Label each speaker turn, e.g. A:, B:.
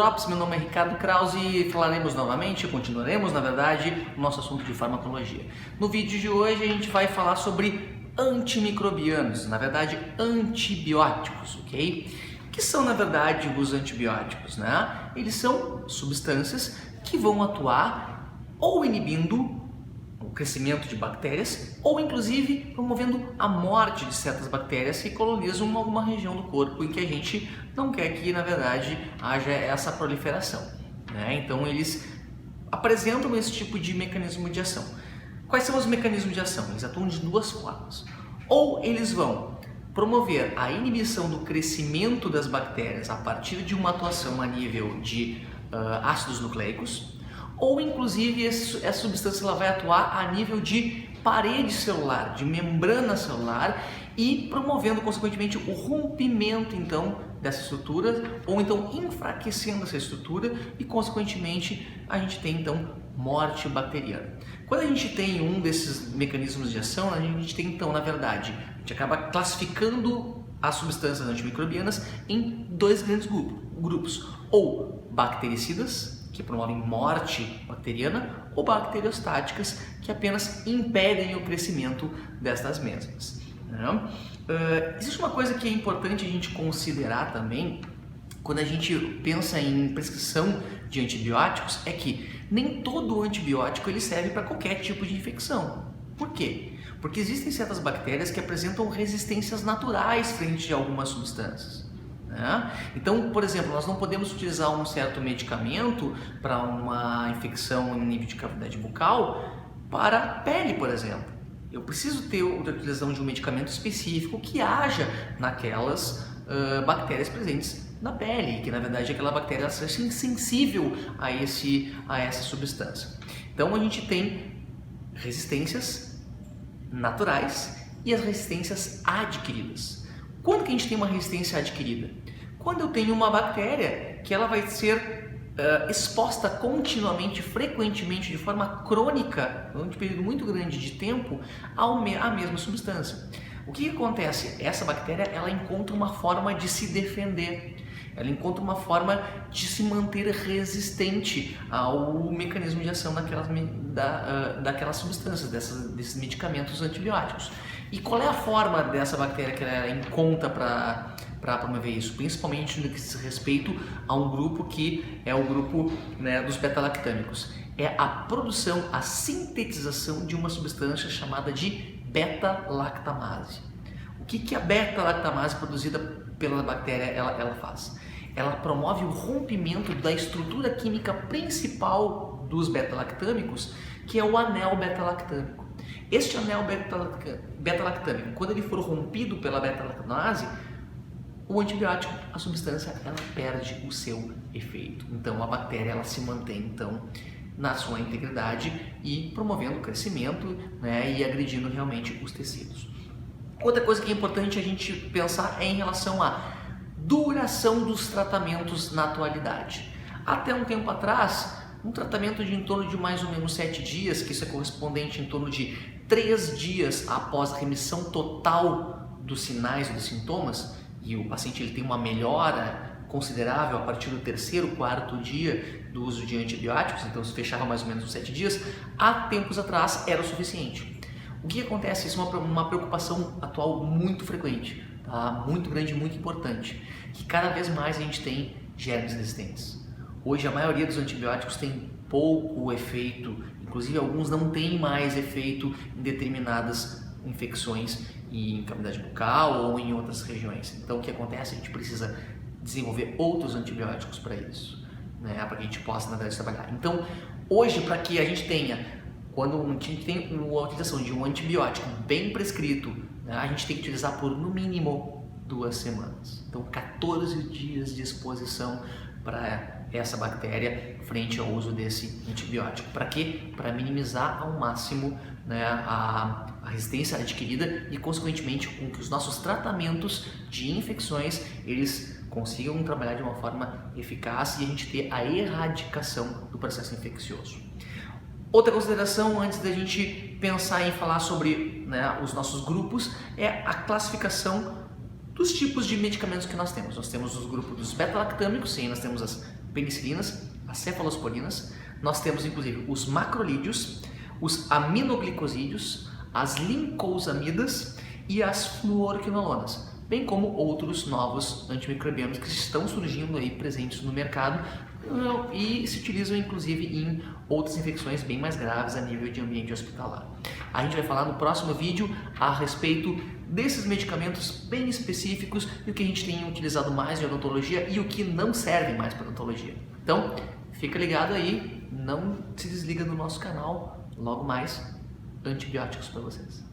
A: Lopes, meu nome é Ricardo Krause e continuaremos na verdade, o nosso assunto de farmacologia. No vídeo de hoje a gente vai falar sobre antimicrobianos, na verdade antibióticos, ok? O que são na verdade os antibióticos, né? Eles são substâncias que vão atuar ou inibindo o crescimento de bactérias ou inclusive promovendo a morte de certas bactérias que colonizam alguma região do corpo em que a gente não quer que na verdade haja essa proliferação, né? Então eles apresentam esse tipo de mecanismo de ação. Quais são os mecanismos de ação? Eles atuam de duas formas. Ou eles vão promover a inibição do crescimento das bactérias a partir de uma atuação a nível de ácidos nucleicos, ou inclusive essa substância ela vai atuar a nível de parede celular, de membrana celular e promovendo consequentemente o rompimento então dessa estrutura ou então enfraquecendo essa estrutura e consequentemente a gente tem então morte bacteriana. Quando a gente tem um desses mecanismos de ação, a gente tem então na verdade, a gente acaba classificando as substâncias antimicrobianas em dois grandes grupos, ou bactericidas, que promovem morte bacteriana, ou bacteriostáticas, que apenas impedem o crescimento destas mesmas. Existe uma coisa que é importante a gente considerar também, quando a gente pensa em prescrição de antibióticos, é que nem todo antibiótico ele serve para qualquer tipo de infecção. Por quê? Porque existem certas bactérias que apresentam resistências naturais frente a algumas substâncias. Então, por exemplo, nós não podemos utilizar um certo medicamento para uma infecção em nível de cavidade bucal para a pele, por exemplo. Eu preciso ter a utilização de um medicamento específico que haja naquelas bactérias presentes na pele, que na verdade aquela bactéria seja sensível a essa substância. Então a gente tem resistências naturais e as resistências adquiridas. Quando que a gente tem uma resistência adquirida? Quando eu tenho uma bactéria que ela vai ser exposta continuamente, frequentemente, de forma crônica, durante um período muito grande de tempo, à mesma substância. O que acontece? Essa bactéria ela encontra uma forma de se defender, ela encontra uma forma de se manter resistente ao mecanismo de ação daquelas substâncias, desses medicamentos antibióticos. E qual é a forma dessa bactéria que ela encontra para promover isso? Principalmente no que diz respeito a um grupo que é o grupo, né, dos beta-lactâmicos. É a produção, a sintetização de uma substância chamada de beta-lactamase. O que a beta-lactamase produzida pela bactéria ela faz? Ela promove o rompimento da estrutura química principal dos beta-lactâmicos, que é o anel beta-lactâmico. Este anel beta-lactâmico, quando ele for rompido pela beta-lactamase, o antibiótico, a substância, ela perde o seu efeito. Então a bactéria ela se mantém então na sua integridade e promovendo o crescimento, né, e agredindo realmente os tecidos. Outra coisa que é importante a gente pensar é em relação à duração dos tratamentos na atualidade. Até um tempo atrás, um tratamento de em torno de mais ou menos 7 dias, que isso é correspondente em torno de 3 dias após a remissão total dos sinais e dos sintomas, e o paciente ele tem uma melhora considerável a partir do 3º, 4º dia do uso de antibióticos, então se fechava mais ou menos uns 7 dias, há tempos atrás era o suficiente. O que acontece? Isso é uma preocupação atual muito frequente, tá? Muito grande e muito importante, que cada vez mais a gente tem germes resistentes. Hoje a maioria dos antibióticos tem pouco efeito, inclusive alguns não têm mais efeito em determinadas infecções em cavidade bucal ou em outras regiões. Então o que acontece? A gente precisa desenvolver outros antibióticos para isso, né? Para que a gente possa na verdade trabalhar. Então hoje, para que a gente tenha, quando a gente tem a utilização de um antibiótico bem prescrito, né, a gente tem que utilizar por no mínimo 2 semanas. Então 14 dias de exposição para essa bactéria frente ao uso desse antibiótico. Para quê? Para minimizar ao máximo, né, a resistência adquirida e consequentemente com que os nossos tratamentos de infecções eles consigam trabalhar de uma forma eficaz e a gente ter a erradicação do processo infeccioso. Outra consideração antes da gente pensar em falar sobre, né, os nossos grupos é a classificação dos tipos de medicamentos que nós temos. Nós temos os grupos dos beta-lactâmicos, sim, nós temos as penicilinas, as cefalosporinas, nós temos inclusive os macrolídeos, os aminoglicosídeos, as lincosamidas e as fluoroquinolonas, bem como outros novos antimicrobianos que estão surgindo aí presentes no mercado e se utilizam inclusive em outras infecções bem mais graves a nível de ambiente hospitalar. A gente vai falar no próximo vídeo a respeito desses medicamentos bem específicos e o que a gente tem utilizado mais em odontologia e o que não serve mais para odontologia. Então, fica ligado aí, não se desliga do nosso canal, logo mais antibióticos para vocês.